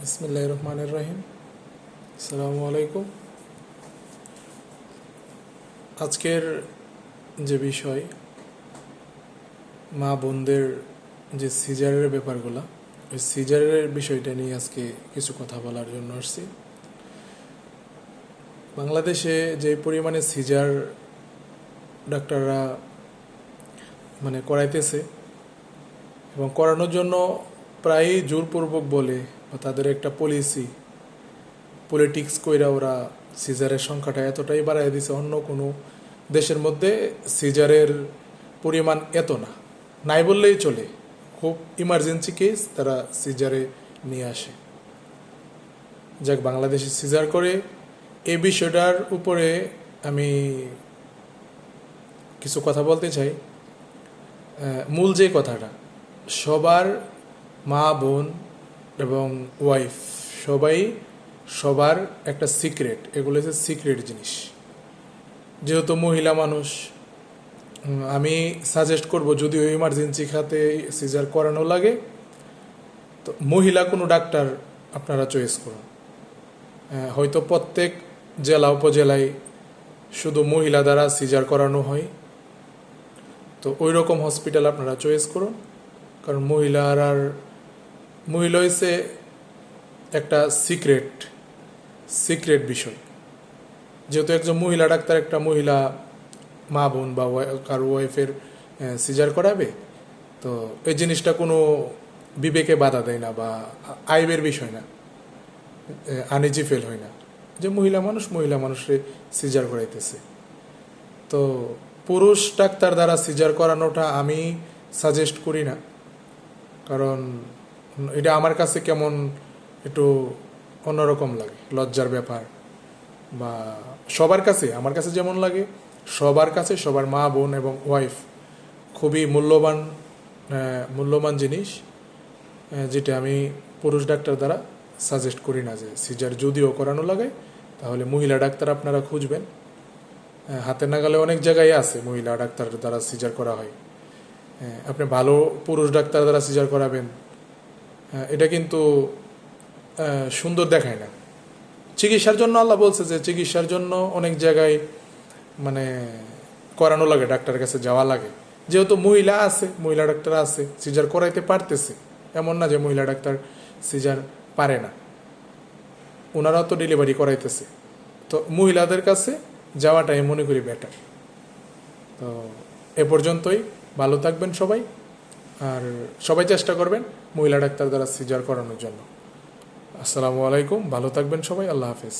বিসমিল্লাহির রহমানির রহিম। আসসালামু আলাইকুম। আজকের যে বিষয়, মা বোনদের যে সিজারের ব্যাপারগুলো, ওই সিজারের বিষয়টা নিয়ে আজকে কিছু কথা বলার জন্য আসছি। বাংলাদেশে যে পরিমাণে সিজার ডাক্তাররা করাইতেছে এবং করানোর জন্য প্রায়ই জোরপূর্বক বলে বা তাদের একটা পলিটিক্স কইরা ওরা সিজারের সংখ্যাটা এতটাই বাড়াই দিছে, অন্য কোনো দেশের মধ্যে সিজারের পরিমাণ এত নাই বললেই চলে। খুব ইমার্জেন্সি কেস তারা সিজারে নিয়ে আসে। যাক, বাংলাদেশে সিজার করে এই বিষয়টার উপরে আমি কিছু কথা বলতে চাই। মূল যে কথাটা, সবার মা বোন এবং ওয়াইফ সবাই সবার একটা সিক্রেট, এগুলো হচ্ছে সিক্রেট জিনিস। যেহেতু মহিলা মানুষ, আমি সাজেস্ট করব, যদিও ইমার্জেন্সি খাতে সিজার করানো লাগে, তো মহিলা কোনো ডাক্তার আপনারা চয়েস করুন। হয়তো প্রত্যেক জেলা উপজেলায় শুধু মহিলা দ্বারা সিজার করানো হয়, তো ওই রকম হসপিটাল আপনারা চয়েস করুন। কারণ মহিলা হয়েছে একটা সিক্রেট বিষয়। যেহেতু একজন মহিলা ডাক্তার একটা মহিলা মা বোন বা কারো ওয়াইফের সিজার করাবে, তো এই জিনিসটা কোনো বিবেকে বাধা দেয় না বা আইবের বিষয় না, আনইজি ফেল হয় না যে মহিলা মানুষে সিজার করাইতেছে। তো পুরুষ ডাক্তার দ্বারা সিজার করানোটা আমি সাজেস্ট করি না, কারণ এটা আমার কাছে কেমন একটু অন্যরকম লাগে, লজ্জার ব্যাপার। বা সবার কাছে, আমার কাছে যেমন লাগে, সবার কাছে সবার মা বোন এবং ওয়াইফ খুবই মূল্যবান জিনিস, যেটা আমি পুরুষ ডাক্তার দ্বারা সাজেস্ট করি না। যে সিজার যদিও করানো লাগে, তাহলে মহিলা ডাক্তার আপনারা খুঁজবেন। হাতের নাগালে অনেক জায়গায় আছে মহিলা ডাক্তার দ্বারা সিজার করা হয়। আপনি ভালো পুরুষ ডাক্তার দ্বারা সিজার করাবেন, এটা কিন্তু সুন্দর দেখায় না। চিকিৎসার জন্য আল্লাহ বলছে যে চিকিৎসার জন্য অনেক জায়গায় করানো লাগে, ডাক্তারের কাছে যাওয়া লাগে। যেহেতু মহিলা ডাক্তার আছে, সিজার করাইতে পারতেছে, এমন না যে মহিলা ডাক্তার সিজার পারে না, ওনারাও তো ডেলিভারি করাইতেছে। তো মহিলাদের কাছে যাওয়াটাই মনে করি বেটার। তো এ পর্যন্তই। ভালো থাকবেন সবাই, আর সবাই চেষ্টা করবেন মহিলা ডাক্তার দ্বারা সিজার করানোর জন্য। আসসালামু আলাইকুম। ভালো থাকবেন সবাই। আল্লাহ হাফেজ।